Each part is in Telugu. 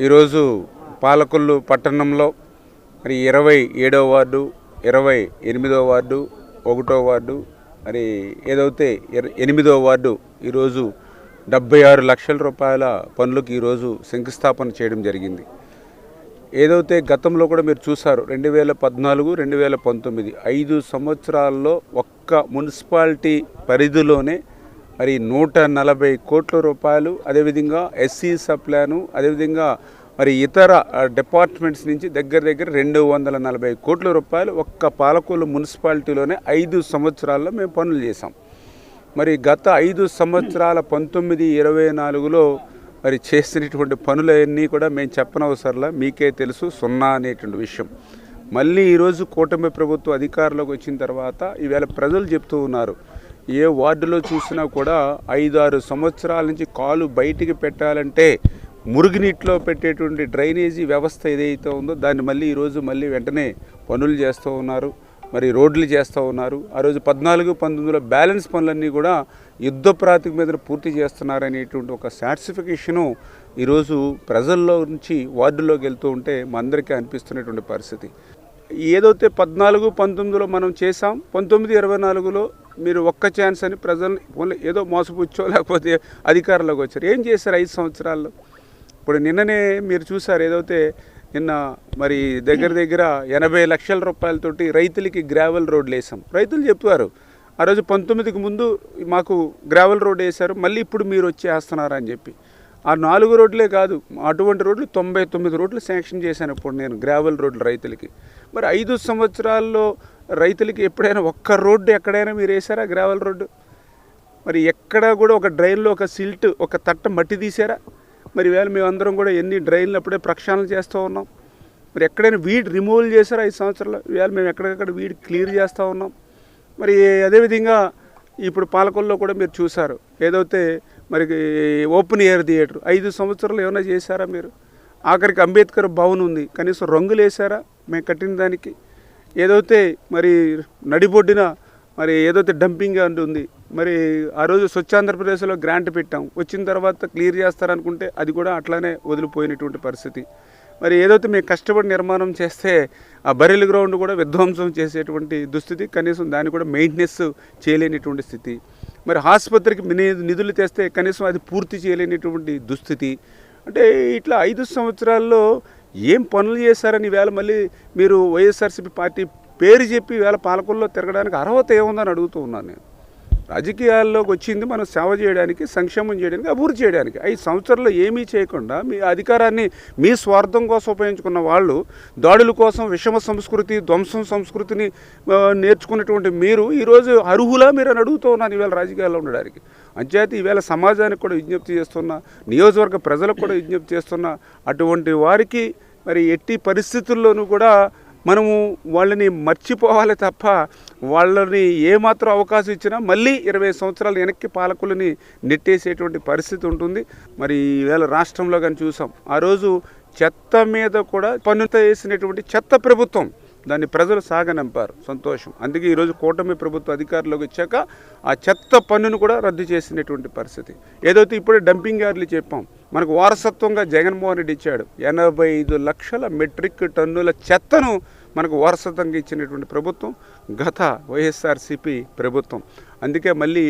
ఈరోజు పాలకొల్లు పట్టణంలో మరి 27వ వార్డు, 28వ వార్డు, 1వ వార్డు, మరి ఏదైతే 8వ వార్డు ఈరోజు 76 లక్షల రూపాయల పనులకు ఈరోజు శంకుస్థాపన చేయడం జరిగింది. ఏదైతే గతంలో కూడా మీరు చూసారు 2014, 2019 5 సంవత్సరాల్లో ఒక్క మున్సిపాలిటీ పరిధిలోనే మరి 140 కోట్ల రూపాయలు, అదేవిధంగా ఎస్సీ సప్లాను, అదేవిధంగా మరి ఇతర డిపార్ట్మెంట్స్ నుంచి దగ్గర 240 కోట్ల రూపాయలు ఒక్క పాలకొల్లు మున్సిపాలిటీలోనే 5 సంవత్సరాల్లో మేము పనులు చేసాం. మరి గత 5 సంవత్సరాల 19, 24లో మరి చేసినటువంటి పనులన్నీ కూడా మేము చెప్పనవసరంలా, మీకే తెలుసు, సున్నా అనేటువంటి విషయం. మళ్ళీ ఈరోజు కూటమి ప్రభుత్వం అధికారంలోకి వచ్చిన తర్వాత ఈవేళ ప్రజలు చెప్తూ ఉన్నారు, ఏ వార్డులో చూసినా కూడా 5-6 సంవత్సరాల నుంచి కాలు బయటికి పెట్టాలంటే మురుగునీటిలో పెట్టేటువంటి డ్రైనేజీ వ్యవస్థ ఏదైతే ఉందో దాన్ని మళ్ళీ ఈరోజు వెంటనే పనులు చేస్తూ ఉన్నారు, మరి రోడ్లు చేస్తూ ఉన్నారు. ఆ రోజు 14, 19లో బ్యాలెన్స్ పనులన్నీ కూడా యుద్ధ ప్రాతిపదిక మీద పూర్తి చేస్తున్నారనేటువంటి ఒక సాటిస్ఫికేషను ఈరోజు ప్రజల్లో నుంచి వార్డులోకి వెళ్తూ ఉంటే మా అందరికీ అనిపిస్తున్నటువంటి పరిస్థితి. ఏదైతే 14, 19లో మనం చేసాం, 19, 24లో మీరు ఒక్క ఛాన్స్ అని ప్రజల్ని ఏదో మోసపుచ్చో లేకపోతే అధికారంలోకి వచ్చారు. ఏం చేశారు 5 సంవత్సరాల్లో? ఇప్పుడు నిన్ననే మీరు చూసారు, ఏదైతే నిన్న మరి దగ్గర 80 లక్షల రూపాయలతోటి రైతులకి గ్రావెల్ రోడ్లు వేసాం. రైతులు చెప్పారు ఆ రోజు 19కి ముందు మాకు గ్రావెల్ రోడ్ వేశారు, మళ్ళీ ఇప్పుడు మీరు వచ్చి వేస్తున్నారని చెప్పి. ఆ 4 రోడ్లే కాదు, అటువంటి రోడ్లు 99 రోడ్లు శాంక్షన్ చేశాను ఇప్పుడు నేను, గ్రావెల్ రోడ్లు రైతులకి. మరి 5 సంవత్సరాల్లో రైతులకి ఎప్పుడైనా ఒక్క రోడ్డు ఎక్కడైనా మీరు వేసారా గ్రావెల్ రోడ్డు? మరి ఎక్కడా కూడా ఒక డ్రైన్లో ఒక సిల్ట్, ఒక తట్ట మట్టి తీసారా? మరి వేళ మేమందరం కూడా ఎన్ని డ్రైన్లు అప్పుడే ప్రక్షాళన చేస్తూ ఉన్నాం. మరి ఎక్కడైనా వీడ్ రిమూవల్ చేశారా 5 సంవత్సరాలు? వేళ మేము ఎక్కడికక్కడ వీడ్ క్లియర్ చేస్తూ ఉన్నాం. మరి అదేవిధంగా ఇప్పుడు పాలకొల్లో కూడా మీరు చూసారు, ఏదైతే మరి ఓపెన్ ఎయిర్ థియేటర్ 5 సంవత్సరాలు ఏమైనా చేశారా మీరు? ఆఖరికి అంబేద్కర్ భవన్ ఉంది, కనీసం రంగులు వేసారా మేము కట్టిన దానికి? ఏదైతే మరి నడిబొడ్డిన మరి ఏదైతే డంపింగ్ అండ్ ఉంది, మరి ఆ రోజు స్వచ్ఛాంధ్రప్రదేశ్లో గ్రాంట్ పెట్టాం, వచ్చిన తర్వాత క్లియర్ చేస్తారనుకుంటే అది కూడా అట్లానే వదిలిపోయినటువంటి పరిస్థితి. మరి ఏదైతే మేము కష్టపడి నిర్మాణం చేస్తే ఆ బరిల్ గ్రౌండ్ కూడా విధ్వంసం చేసేటువంటి దుస్థితి, కనీసం దాన్ని కూడా మెయింటెనెన్స్ చేయలేనిటువంటి స్థితి. మరి ఆసుపత్రికి నిధులు తెస్తే కనీసం అది పూర్తి చేయలేనిటువంటి దుస్థితి. అంటే ఇట్లా 5 సంవత్సరాల్లో ఏం పనులు చేశారని వేళ మళ్ళీ మీరు వైఎస్ఆర్సీపీ పార్టీ పేరు చెప్పి వేళ పాలకొల్లో తిరగడానికి అర్హత ఏముందని అడుగుతూ ఉన్నాను నేను. రాజకీయాల్లోకి వచ్చింది మనం సేవ చేయడానికి, సంక్షేమం చేయడానికి, అభివృద్ధి చేయడానికి. 5 సంవత్సరాల్లో ఏమీ చేయకుండా మీ అధికారాన్ని మీ స్వార్థం కోసం ఉపయోగించుకున్న వాళ్ళు, దాడుల కోసం విషమ సంస్కృతి, ధ్వంసం సంస్కృతిని నేర్చుకున్నటువంటి మీరు ఈరోజు అర్హులా మీరు అని అడుగుతూ ఉన్నాను ఈవేళ రాజకీయాల్లో ఉండడానికి. అంచేత ఈవేళ సమాజానికి కూడా విజ్ఞప్తి చేస్తున్నా, నియోజకవర్గ ప్రజలకు కూడా విజ్ఞప్తి చేస్తున్నా, అటువంటి వారికి మరి ఎట్టి పరిస్థితుల్లోనూ కూడా మనము వాళ్ళని మర్చిపోవాలి తప్ప వాళ్ళని ఏమాత్రం అవకాశం ఇచ్చినా మళ్ళీ 20 సంవత్సరాలు వెనక్కి పాలకులని నెట్టేసేటువంటి పరిస్థితి ఉంటుంది. మరి ఈవేళ రాష్ట్రంలో కానీ చూసాం, ఆ రోజు చెత్త మీద కూడా పన్నుతో వేసినటువంటి చెత్త ప్రభుత్వం, దాన్ని ప్రజలు సాగనంపారు, సంతోషం. అందుకే ఈరోజు కూటమి ప్రభుత్వం అధికారంలోకి వచ్చాక ఆ చెత్త పన్నును కూడా రద్దు చేసినటువంటి పరిస్థితి. ఏదైతే ఇప్పుడే డంపింగ్ యార్డులు చెప్పాం, మనకు వారసత్వంగా జగన్మోహన్ రెడ్డి ఇచ్చాడు 85 లక్షల మెట్రిక్ టన్నుల చెత్తను మనకు వారసత్వంగా ఇచ్చినటువంటి ప్రభుత్వం గత వైఎస్ఆర్సీపీ ప్రభుత్వం. అందుకే మళ్ళీ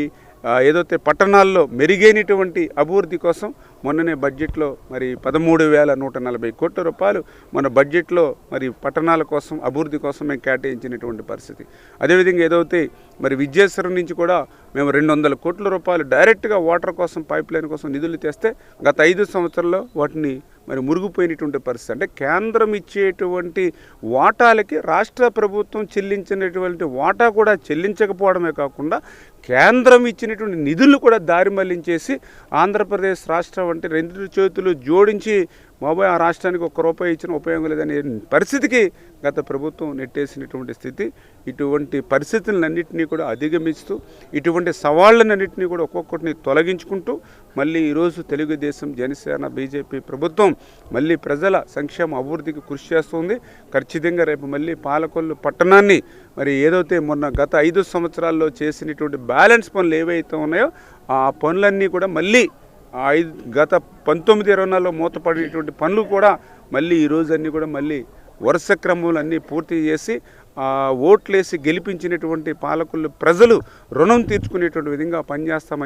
ఏదైతే పట్టణాల్లో మెరుగైనటువంటి అభివృద్ధి కోసం మొన్ననే బడ్జెట్లో మరి 13,140 కోట్ల రూపాయలు మన బడ్జెట్లో మరి పట్టణాల కోసం, అభివృద్ధి కోసం మేము కేటాయించినటువంటి పరిస్థితి. అదేవిధంగా ఏదైతే మరి విద్యాశ్వరం నుంచి కూడా మేము 200 కోట్ల రూపాయలు డైరెక్ట్గా వాటర్ కోసం, పైప్ లైన్ కోసం నిధులు తెస్తే గత 5 సంవత్సరాల్లో వాటిని మరి మురిగిపోయినటువంటి పరిస్థితి. అంటే కేంద్రం ఇచ్చేటువంటి వాటాలకి రాష్ట్ర ప్రభుత్వం చెల్లించినటువంటి వాటా కూడా చెల్లించకపోవడమే కాకుండా కేంద్రం ఇచ్చినటువంటి నిధులు కూడా దారి మళ్లించేసి ఆంధ్రప్రదేశ్ రాష్ట్రం అంటే 2 చేతులు జోడించి బాబాయ్ ఆ రాష్ట్రానికి ₹1 ఇచ్చిన ఉపయోగం లేదనే పరిస్థితికి గత ప్రభుత్వం నెట్టేసినటువంటి స్థితి. ఇటువంటి పరిస్థితులన్నింటినీ కూడా అధిగమిస్తూ, ఇటువంటి సవాళ్ళనన్నింటినీ కూడా ఒక్కొక్కటిని తొలగించుకుంటూ మళ్ళీ ఈరోజు తెలుగుదేశం, జనసేన, బీజేపీ ప్రభుత్వం మళ్ళీ ప్రజల సంక్షేమ అభివృద్ధికి కృషి చేస్తుంది. ఖచ్చితంగా రేపు మళ్ళీ పాలకొల్లు పట్టణాన్ని మరి ఏదైతే మొన్న గత 5 సంవత్సరాల్లో చేసినటువంటి బ్యాలెన్స్ పనులు ఏవైతే ఉన్నాయో ఆ పనులన్నీ కూడా మళ్ళీ గత 19-24లో మూతపడేటువంటి పనులు కూడా మళ్ళీ ఈరోజు అన్నీ కూడా మళ్ళీ వరుస క్రమంలో అన్నీ పూర్తి చేసి ఓట్లేసి గెలిపించినటువంటి పాలకులు ప్రజలు రుణం తీర్చుకునేటువంటి విధంగా పనిచేస్తామని